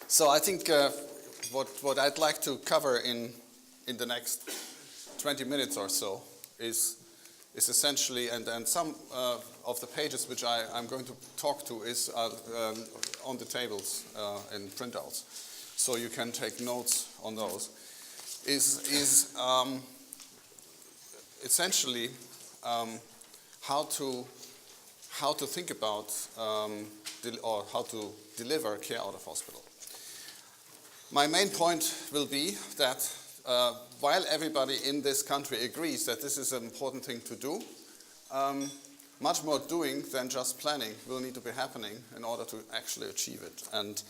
So I think what I'd like to cover in the next 20 minutes or so is essentially, and some of the pages which I'm going to talk to is on the tables in printouts, so you can take notes on those, is essentially how to think about or how to deliver care out of hospital. My main point will be that while everybody in this country agrees that this is an important thing to do, much more doing than just planning will need to be happening in order to actually achieve it. And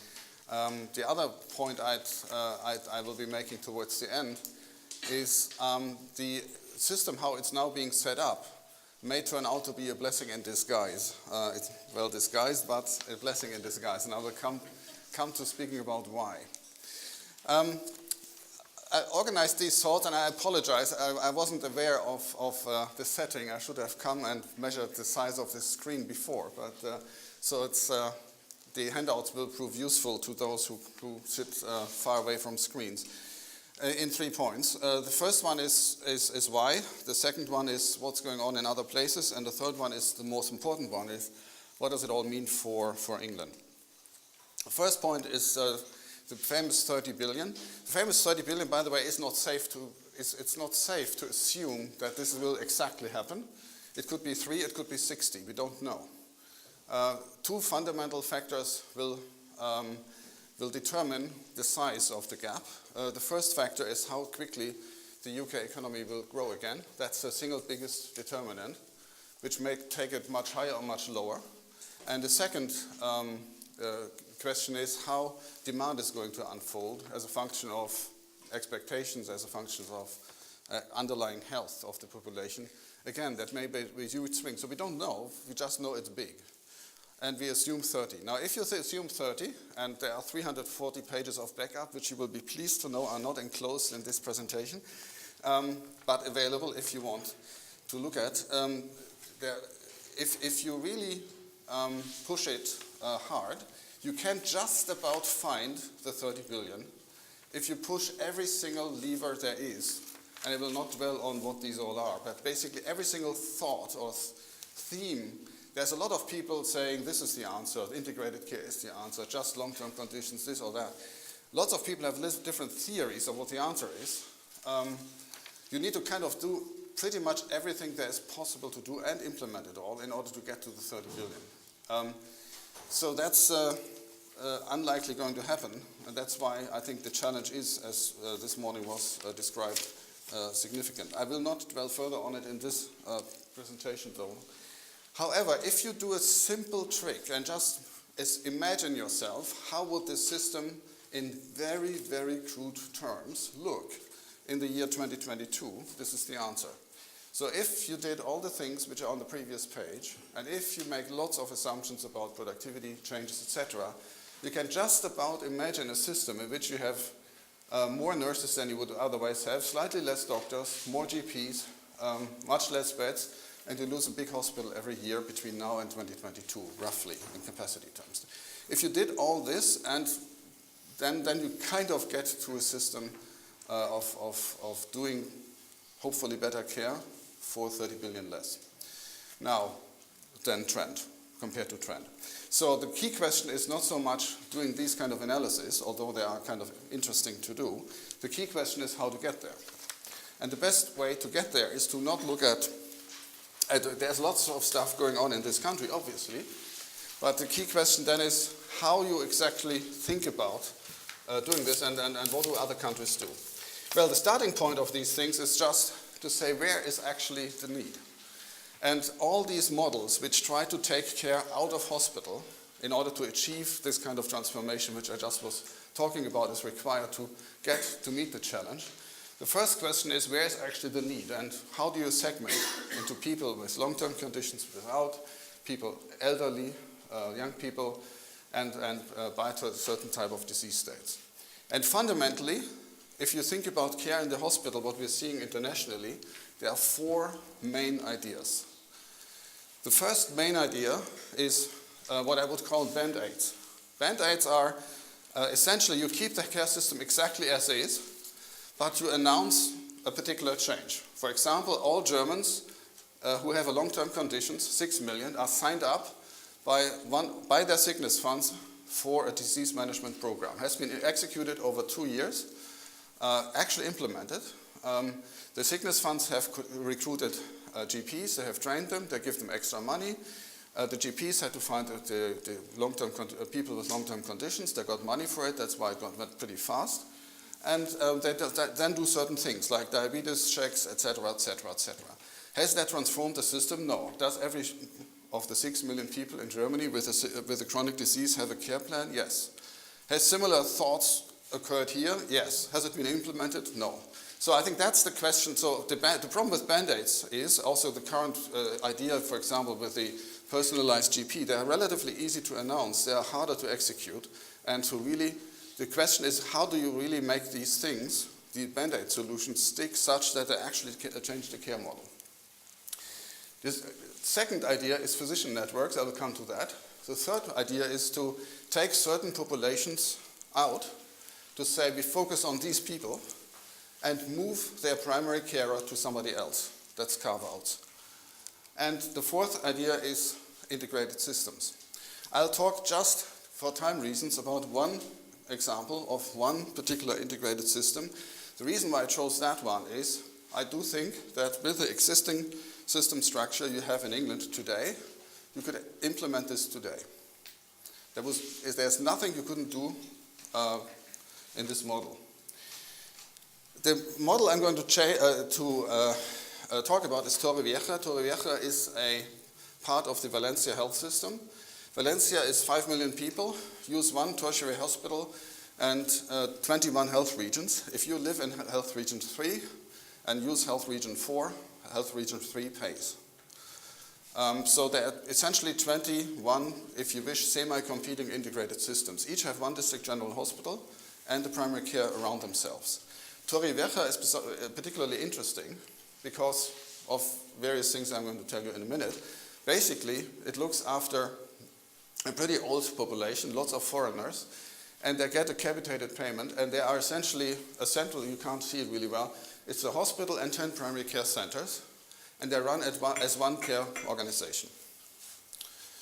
the other point I will be making towards the end is the system, how it's now being set up, may turn out to be a blessing in disguise. It's well disguised, but a blessing in disguise. And I will come to speaking about why. I organized these thoughts, and I apologize. I wasn't aware of the setting. I should have come and measured the size of the screen before. But so it's the handouts will prove useful to those who sit far away from screens. In 3 points. The first one is why. The second one is what's going on in other places, and the third one is the most important one: is what does it all mean for England? The first point is the famous 30 billion. The famous 30 billion, by the way, is not safe to. It's not safe to assume that this will exactly happen. It could be 3, it could be 60. We don't know. 2 fundamental factors will determine the size of the gap. The first factor is how quickly the UK economy will grow again. That's the single biggest determinant, which may take it much higher or much lower. And the second question is how demand is going to unfold as a function of expectations, as a function of underlying health of the population. Again, that may be a huge swing. So we don't know, we just know it's big. And we assume 30. Now, if you assume 30, and there are 340 pages of backup, which you will be pleased to know are not enclosed in this presentation, but available if you want to look at. If you really push it hard, you can just about find the 30 billion if you push every single lever there is. And I will not dwell on what these all are, but basically every single thought or theme. There's a lot of people saying this is the answer, integrated care is the answer, just long-term conditions, this or that. Lots of people have different theories of what the answer is. You need to kind of do pretty much everything there is possible to do and implement it all in order to get to the 30 billion. So that's unlikely going to happen, and that's why I think the challenge is, as this morning was described, significant. I will not dwell further on it in this presentation though. However, if you do a simple trick and just imagine yourself, how would this system in very, very crude terms look in the year 2022? This is the answer. So if you did all the things which are on the previous page, and if you make lots of assumptions about productivity changes, etc., you can just about imagine a system in which you have more nurses than you would otherwise have, slightly less doctors, more GPs, much less beds, and you lose a big hospital every year between now and 2022, roughly, in capacity terms. If you did all this, and then you kind of get to a system of doing, hopefully, better care for 30 billion less. Now, then trend, compared to trend. So the key question is not so much doing these kind of analysis, although they are kind of interesting to do. The key question is how to get there. And the best way to get there is to not look at there's lots of stuff going on in this country, obviously, but the key question then is how you exactly think about doing this and what do other countries do. Well, the starting point of these things is just to say where is actually the need. And all these models which try to take care out of hospital in order to achieve this kind of transformation which I just was talking about is required to meet the challenge. The first question is where is actually the need, and how do you segment into people with long-term conditions, without, people elderly, young people, and by a certain type of disease states. And fundamentally, if you think about care in the hospital, what we're seeing internationally, there are 4 main ideas. The first main idea is what I would call Band-Aids. Band-Aids are essentially you keep the care system exactly as is, but you announce a particular change. For example, all Germans who have a long-term conditions, 6 million, are signed up by their sickness funds for a disease management program. Has been executed over 2 years, actually implemented. The sickness funds have recruited GPs, they have trained them, they give them extra money. The GPs had to find the long-term people with long-term conditions, they got money for it, that's why it went pretty fast. And they then do certain things like diabetes checks, etc., etc., etc. Has that transformed the system? No. Does every of the 6 million people in Germany with a chronic disease have a care plan? Yes. Has similar thoughts occurred here? Yes. Has it been implemented? No. So I think that's the question. So the problem with Band-Aids is also the current idea, for example, with the personalized GP. They are relatively easy to announce. They are harder to execute. And to really, the question is, how do you really make these things, the Band-Aid solutions, stick such that they actually change the care model? This second idea is physician networks. I will come to that. The third idea is to take certain populations out, to say we focus on these people and move their primary carer to somebody else. That's carve-outs. And the fourth idea is integrated systems. I'll talk just for time reasons about one example of one particular integrated system. The reason why I chose that one is I do think that with the existing system structure you have in England today, you could implement this today. There's nothing you couldn't do in this model. The model I'm going to talk about is Torrevieja. Torrevieja is a part of the Valencia health system. Valencia is 5 million people, use one tertiary hospital and 21 health regions. If you live in health region 3 and use health region 4, health region 3 pays. So there are essentially 21, if you wish, semi-competing integrated systems. Each have one district general hospital and the primary care around themselves. Torrevieja is particularly interesting because of various things I'm going to tell you in a minute. Basically, it looks after a pretty old population, lots of foreigners, and they get a capitated payment, and they are essentially a central, you can't see it really well, it's a hospital and 10 primary care centers, and they run as one care organization.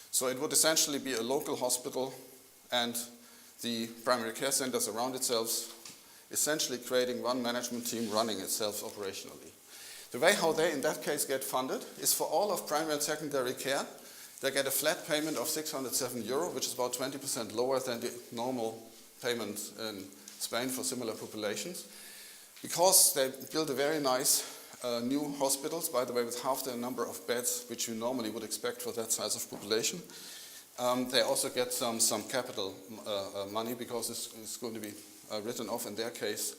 So it would essentially be a local hospital and the primary care centers around itself, essentially creating one management team running itself operationally. The way how they in that case get funded is for all of primary and secondary care, they get a flat payment of 607 euro, which is about 20% lower than the normal payment in Spain for similar populations. Because they build a very nice new hospitals, by the way, with half the number of beds which you normally would expect for that size of population. They also get some capital money because it's going to be written off in their case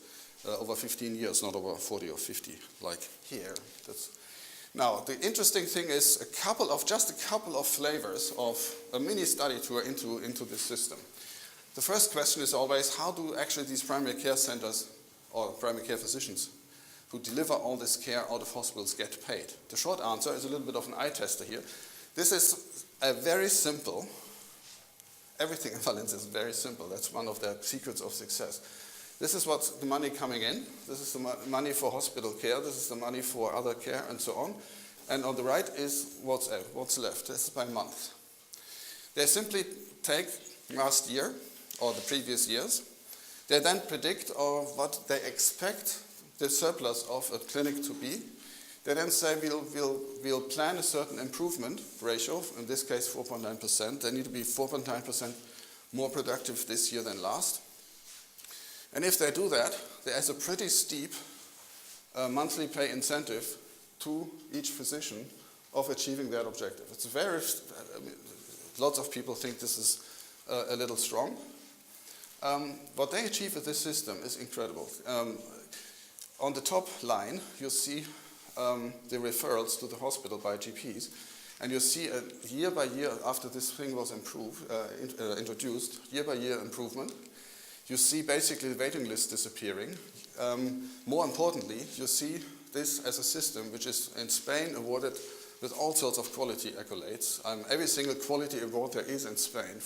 over 15 years, not over 40 or 50, like here. Now, the interesting thing is just a couple of flavors of a mini study tour into this system. The first question is always, how do actually these primary care centers or primary care physicians who deliver all this care out of hospitals get paid? The short answer is a little bit of an eye tester here. This is a very simple, everything in Valencia is very simple. That's one of the secrets of success. This is what's the money coming in. This is the money for hospital care. This is the money for other care and so on. And on the right is what's left. This is by month. They simply take last year or the previous years. They then predict what they expect the surplus of a clinic to be. They then say we'll plan a certain improvement ratio, in this case 4.9%. They need to be 4.9% more productive this year than last. And if they do that, there is a pretty steep monthly pay incentive to each physician of achieving that objective. It's lots of people think this is a little strong. What they achieve with this system is incredible. On the top line, you see the referrals to the hospital by GPs, and you see a year by year after this thing was introduced, year by year improvement. You see basically the waiting list disappearing. More importantly, you see this as a system which is in Spain awarded with all sorts of quality accolades. Every single quality award there is in Spain,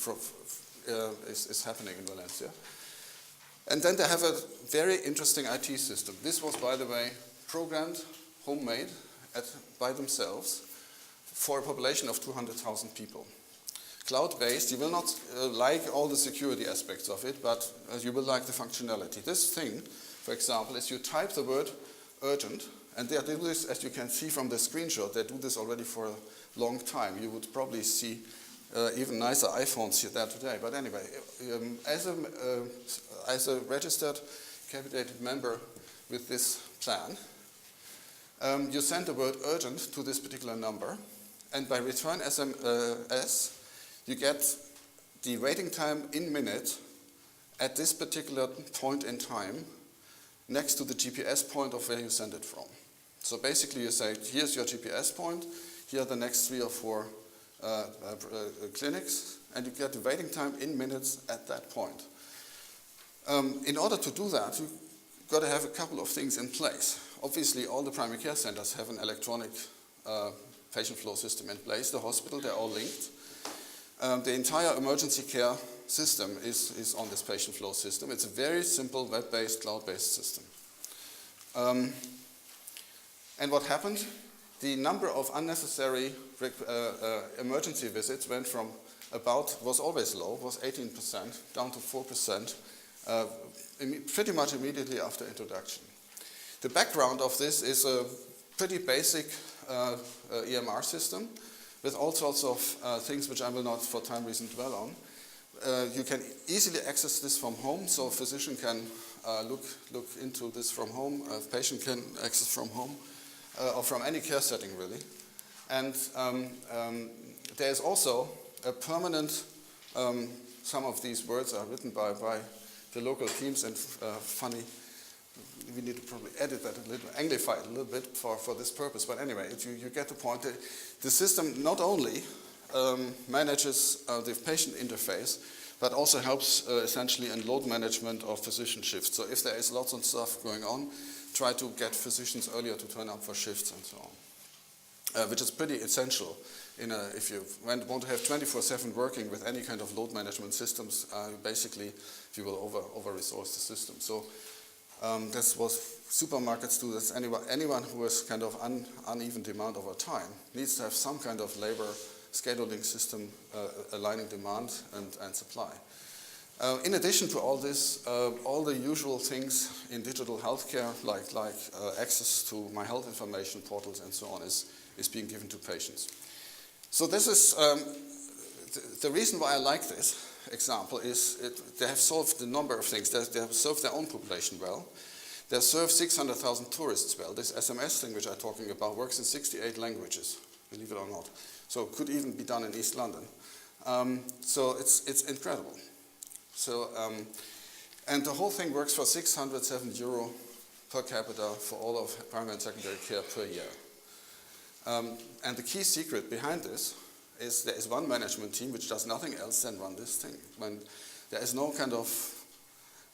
is happening in Valencia. And then they have a very interesting IT system. This was, by the way, programmed, homemade, by themselves for a population of 200,000 people. Cloud-based, you will not like all the security aspects of it, but you will like the functionality. This thing, for example, is you type the word urgent, and they do this, as you can see from the screenshot, they do this already for a long time. You would probably see even nicer iPhones there today. But anyway, as a registered, capitated member with this plan, you send the word urgent to this particular number, and by return SMS, you get the waiting time in minutes at this particular point in time next to the GPS point of where you send it from. So basically you say, here's your GPS point, here are the next 3 or 4 clinics, and you get the waiting time in minutes at that point. In order to do that, you've got to have a couple of things in place. Obviously, all the primary care centers have an electronic patient flow system in place. The hospital, they're all linked. The entire emergency care system is on this patient flow system. It's a very simple web-based, cloud-based system. And what happened? The number of unnecessary emergency visits went from was always low, was 18%, down to 4%, pretty much immediately after introduction. The background of this is a pretty basic EMR system with all sorts of things which I will not, for time reasons, dwell on. You can easily access this from home, so a physician can look into this from home, a patient can access from home, or from any care setting, really. And there is also a permanent, some of these words are written by the local teams, and funny, we need to probably edit that a little, anglify it a little bit for this purpose, but anyway, you get the point. The system not only manages the patient interface, but also helps essentially in load management of physician shifts. So if there is lots of stuff going on, try to get physicians earlier to turn up for shifts and so on, which is pretty essential if you want to have 24/7 working with any kind of load management systems. Basically, you will over-resource the system. So that's what supermarkets do. That's anyone who has kind of uneven demand over time needs to have some kind of labor scheduling system aligning demand and supply. In addition to all this, all the usual things in digital healthcare, like access to my health information portals and so on, is being given to patients. So this is the reason why I like this example is they have solved a number of things. They have served their own population well. They have served 600,000 tourists well. This SMS thing which I'm talking about works in 68 languages, believe it or not. So it could even be done in East London. So it's incredible. So, and the whole thing works for €607 per capita for all of primary and secondary care per year. And the key secret behind this is there is one management team which does nothing else than run this thing. When there is no kind of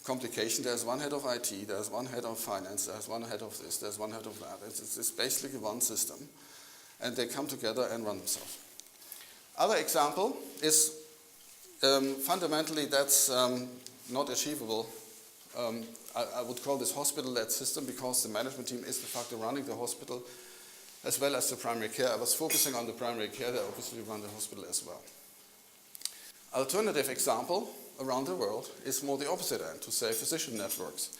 complication, there's one head of IT, there's one head of finance, there's one head of this, there's one head of that. It's basically one system. And they come together and run themselves. Other example is fundamentally that's not achievable. I would call this hospital-led system because the management team is de facto running the hospital as well as the primary care. I was focusing on the primary care, they obviously run the hospital as well. Alternative example around the world is more the opposite end, to say physician networks.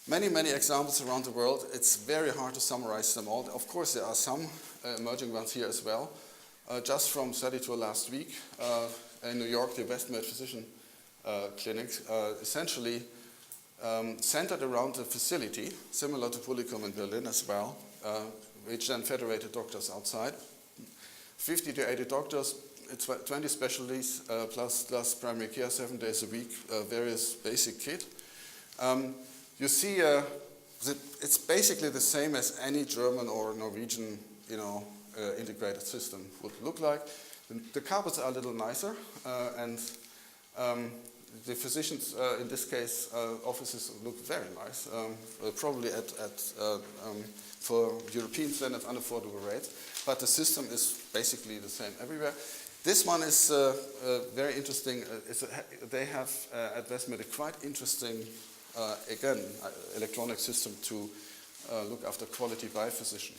Many, many examples around the world. It's very hard to summarize them all. Of course, there are some emerging ones here as well. Just from study tour last week, in New York, the Westmed Physician Clinic, essentially centered around a facility, similar to Polycom in Berlin as well, which then federated doctors outside. 50 to 80 doctors, 20 specialties, plus primary care 7 days a week, various basic kit. You see, it's basically the same as any German or Norwegian, integrated system would look like. The carpets are a little nicer, and the physicians, in this case, offices look very nice, probably for European standards unaffordable rates, but the system is basically the same everywhere. This one is very interesting. They have at Westmed a quite interesting, again, electronic system to look after quality by physician.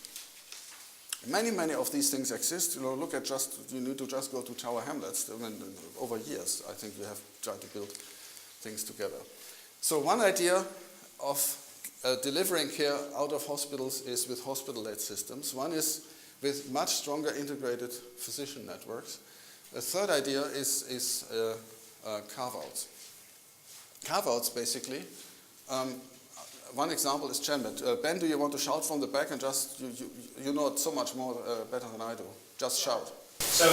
Many of these things exist. You need to just go to Tower Hamlets. I mean, over years, I think we have tried to build things together. So one idea of delivering care out of hospitals is with hospital-led systems. One is with much stronger integrated physician networks. The third idea is carve-outs. Carve-outs, basically. One example is GenMed. Ben, do you want to shout from the back and just, you know it so much more better than I do. Just shout. So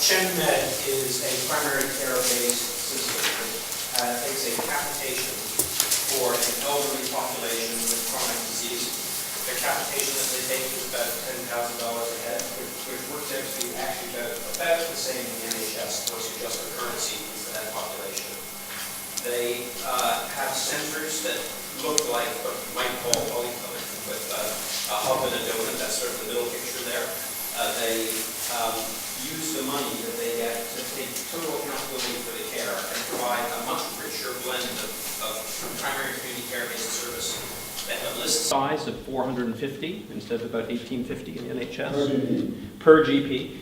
GenMed is a primary care-based system that takes a capitation for an elderly population with chronic disease. The capitation that they take is about $10,000 a head, which works out to be actually about the same in the NHS once you adjust the currency for that population. They have centers that look like what you might call polyclinic, with a hub and a donut. That's sort of the middle picture there. They use the money that they get to take total accountability for the care and provide a much richer blend of primary community care-based service. They have a list size of 450 instead of about 1850 in the NHS per GP.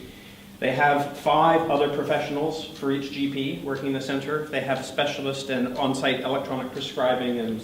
They have 5 other professionals for each GP working in the center. They have specialist and on-site electronic prescribing, and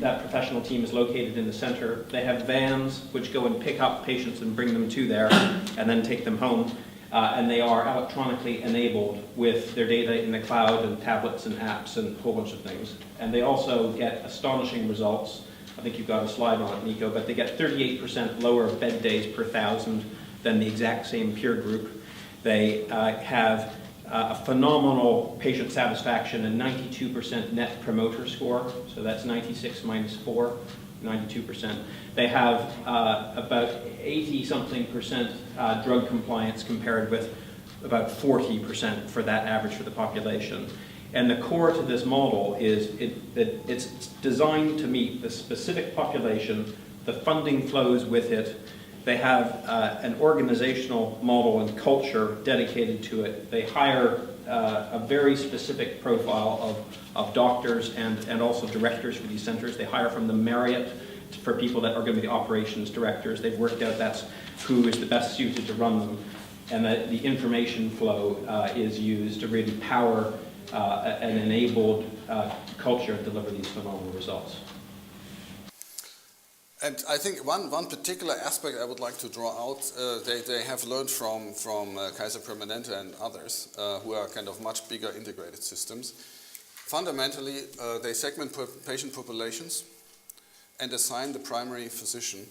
that professional team is located in the center. They have vans which go and pick up patients and bring them to there and then take them home. And they are electronically enabled with their data in the cloud and tablets and apps and a whole bunch of things. And they also get astonishing results. I think you've got a slide on it, Nico, but they get 38% lower bed days per 1,000 than the exact same peer group. They have a phenomenal patient satisfaction and 92% net promoter score. So that's 96 minus 4, 92%. They have about 80-something% drug compliance compared with about 40% for that average for the population. And the core to this model is that it's designed to meet the specific population, the funding flows with it. They have an organizational model and culture dedicated to it. They hire a very specific profile of doctors and also directors for these centers. They hire from the Marriott for people that are going to be the operations directors. They've worked out that's who is the best suited to run them. And that the information flow is used to really power an enabled culture to deliver these phenomenal results. And I think one particular aspect I would like to draw out, they have learned from Kaiser Permanente and others who are kind of much bigger integrated systems. Fundamentally, they segment patient populations and assign the primary physician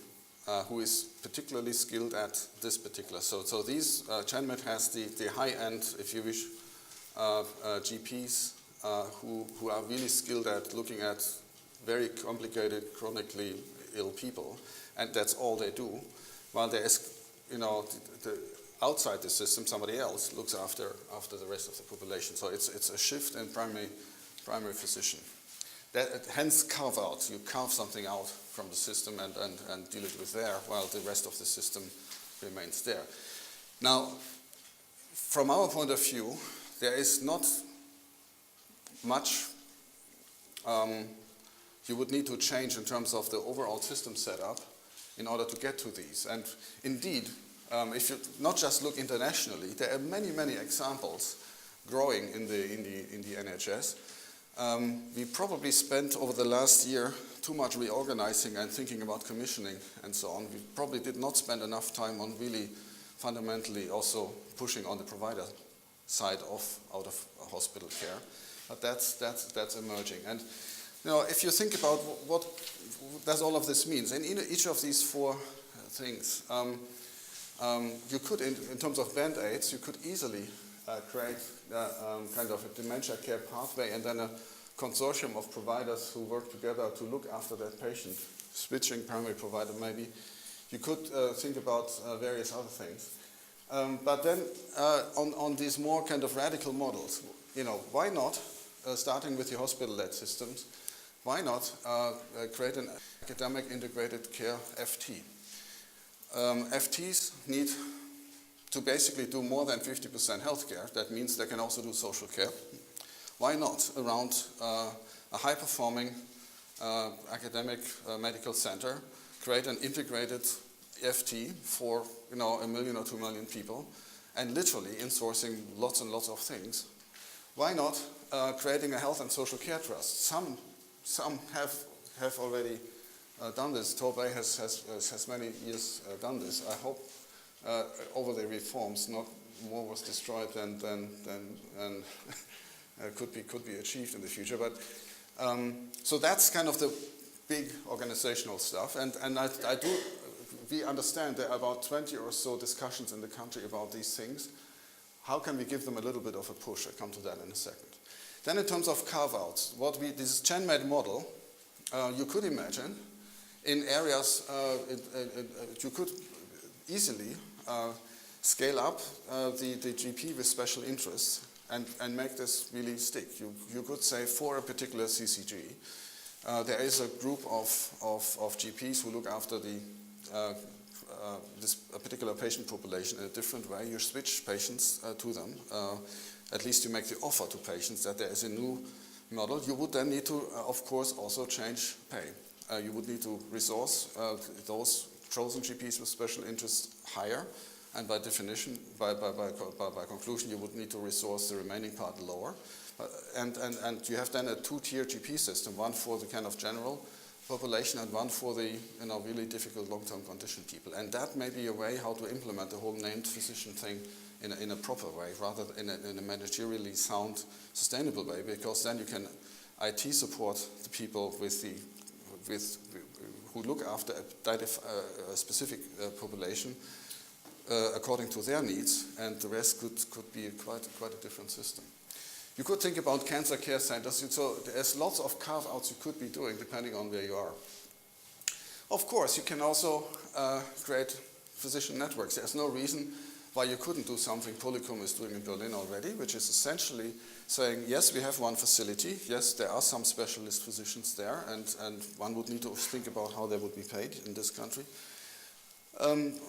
who is particularly skilled at this particular. So these, GenMed has the high-end, if you wish, GPs who are really skilled at looking at very complicated, chronically ill people, and that's all they do. While there is, outside the system, somebody else looks after the rest of the population. So it's a shift in primary physician. Hence carve out. You carve something out from the system and deal it with there, while the rest of the system remains there. Now, from our point of view, there is not much you would need to change in terms of the overall system setup in order to get to these. And indeed, if you not just look internationally, there are many examples growing in the NHS. We probably spent over the last year too much reorganizing and thinking about commissioning and so on. We probably did not spend enough time on really fundamentally also pushing on the provider side out of hospital care. But that's emerging. And if you think about what does all of this mean, in each of these 4 things, you could, in terms of band-aids, you could easily create kind of a dementia care pathway and then a consortium of providers who work together to look after that patient, switching primary provider maybe. You could think about various other things. But then on these more kind of radical models, why not, starting with the hospital-led systems, why not create an academic integrated care FT? FTs need to basically do more than 50% healthcare. That means they can also do social care. Why not around a high-performing academic medical center, create an integrated FT for 1 million or 2 million people, and literally insourcing lots and lots of things. Why not creating a health and social care trust? Some have already done this. Torrevieja has many years done this. I hope over the reforms, not more was destroyed than could be achieved in the future. But so that's kind of the big organizational stuff, and we understand there are about 20 or so discussions in the country about these things. How can we give them a little bit of a push? I'll come to that in a second. Then in terms of carve-outs, this GenMed model, you could imagine in areas, you could easily scale up the GP with special interests and make this really stick. You could say for a particular CCG, there is a group of GPs who look after this particular patient population in a different way. You switch patients to them. At least you make the offer to patients that there is a new model. You would then need to, of course, also change pay. You would need to resource those chosen GPs with special interests higher, and by definition, by conclusion, you would need to resource the remaining part lower. And you have then a two-tier GP system, one for the kind of general population and one for the really difficult long-term condition people. And that may be a way how to implement the whole named physician thing in a proper way, rather than in a managerially sound, sustainable way, because then you can IT support the people who look after a specific population according to their needs, and the rest could be quite a different system. You could think about cancer care centers, so there's lots of carve-outs you could be doing depending on where you are. Of course, you can also create physician networks. There's no reason why you couldn't do something Polycom is doing in Berlin already, which is essentially saying, yes, we have one facility, yes, there are some specialist physicians there, and one would need to think about how they would be paid in this country.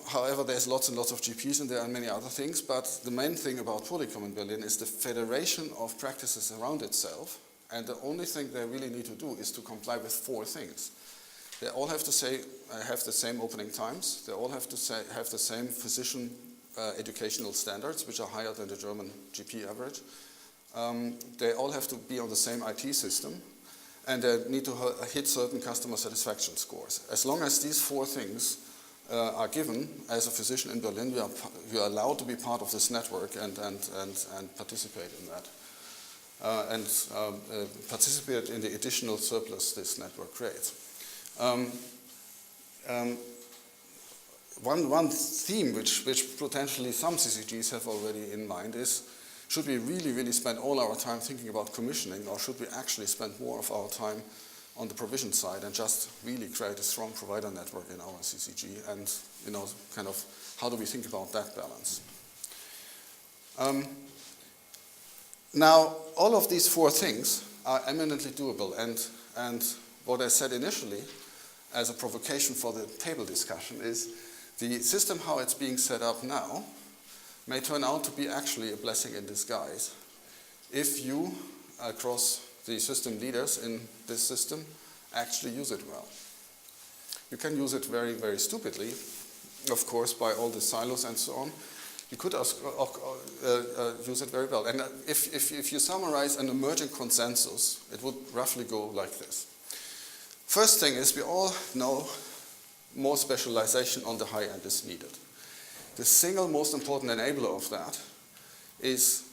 However, there's lots and lots of GPs and there are many other things, but the main thing about Polycom in Berlin is the federation of practices around itself, and the only thing they really need to do is to comply with 4 things. They all have to have the same opening times, they all have to have the same physician educational standards, which are higher than the German GP average. They all have to be on the same IT system, and they need to hit certain customer satisfaction scores. As long as these 4 things are given, as a physician in Berlin, you are allowed to be part of this network and participate in that. And participate in the additional surplus this network creates. One theme which potentially some CCGs have already in mind is, should we really spend all our time thinking about commissioning, or should we actually spend more of our time on the provision side and just really create a strong provider network in our CCG, and kind of how do we think about that balance? Now, all of these 4 things are eminently doable, and what I said initially as a provocation for the table discussion is the system how it's being set up now may turn out to be actually a blessing in disguise if you, across the system leaders in this system, actually use it well. You can use it very, very stupidly, of course, by all the silos and so on. You could use it very well. And if you summarize an emerging consensus, it would roughly go like this. First thing is, we all know more specialization on the high end is needed. The single most important enabler of that is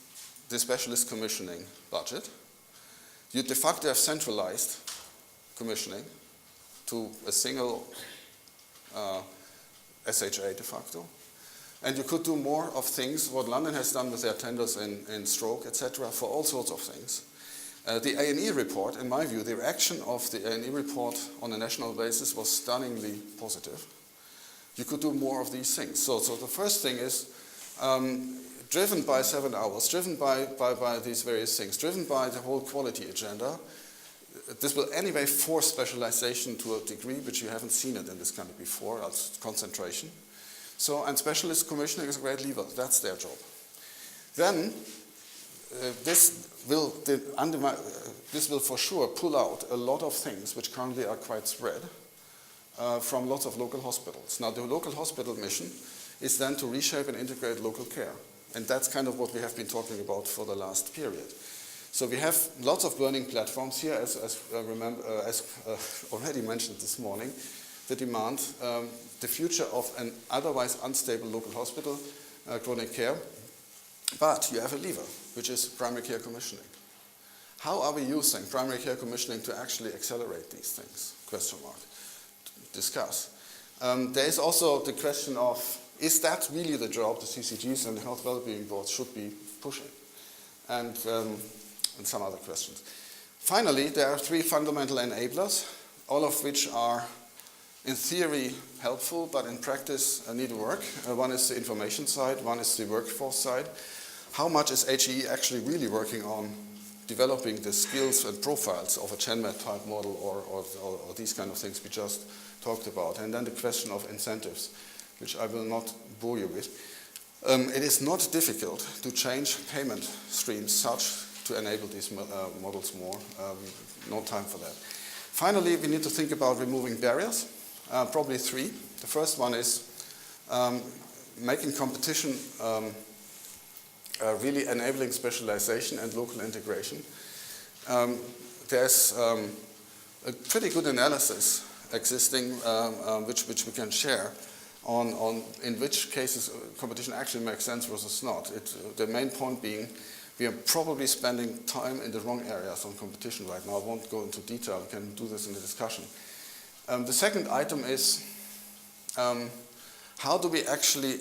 the specialist commissioning budget. You de facto have centralized commissioning to a single SHA de facto. And you could do more of things, what London has done with their tenders in stroke, etc., for all sorts of things. The A&E report, in my view, the reaction of the A&E report on a national basis was stunningly positive. You could do more of these things. So the first thing is, driven by 7 hours, driven by these various things, driven by the whole quality agenda, this will anyway force specialization to a degree which you haven't seen it in this country before, as concentration. So, and specialist commissioning is a great lever. That's their job. Then, this will for sure pull out a lot of things which currently are quite spread from lots of local hospitals. Now, the local hospital mission is then to reshape and integrate local care. And that's kind of what we have been talking about for the last period. So we have lots of burning platforms here, as already mentioned this morning, the demand, the future of an otherwise unstable local hospital, chronic care. But you have a lever, which is primary care commissioning. How are we using primary care commissioning to actually accelerate these things? Question mark. Discuss. There is also the question of, is that really the job the CCGs and the health well-being boards should be pushing? And some other questions. Finally, there are 3 fundamental enablers, all of which are in theory helpful, but in practice need work. One is the information side, one is the workforce side. How much is HEE actually really working on developing the skills and profiles of a GenMed type model or these kind of things we just talked about? And then the question of incentives, which I will not bore you with. It is not difficult to change payment streams such to enable these models more. No time for that. Finally, we need to think about removing barriers, probably 3. The first one is making competition really enabling specialization and local integration. There's a pretty good analysis existing which we can share on in which cases competition actually makes sense versus not. The main point being we are probably spending time in the wrong areas on competition right now. I won't go into detail, we can do this in the discussion. The second item is how do we actually,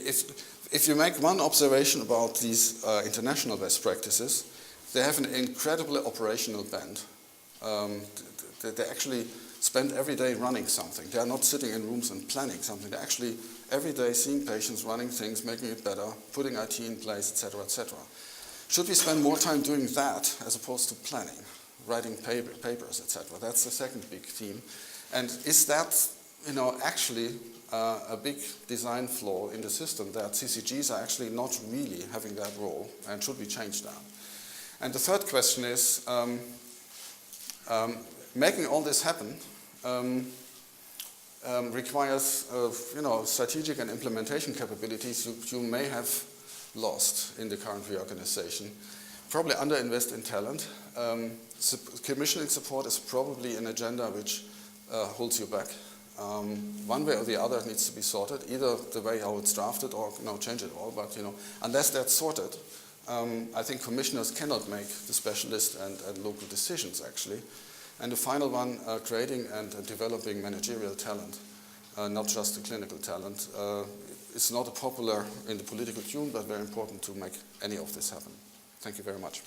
if you make one observation about these international best practices, they have an incredibly operational bent. They actually spend every day running something. They are not sitting in rooms and planning something. They're actually every day seeing patients, running things, making it better, putting IT in place, etc., etc. Should we spend more time doing that as opposed to planning, writing papers, etc.? That's the second big theme. And is that, actually a big design flaw in the system that CCGs are actually not really having that role, and should we change that? And the third question is, making all this happen requires, strategic and implementation capabilities you may have lost in the current reorganization. Probably underinvest in talent. Commissioning support is probably an agenda which holds you back. One way or the other needs to be sorted, either the way how it's drafted or change it all. But unless that's sorted, I think commissioners cannot make the specialist and local decisions actually. And the final one, creating and developing managerial talent, not just the clinical talent. It's not popular in the political tune, but very important to make any of this happen. Thank you very much.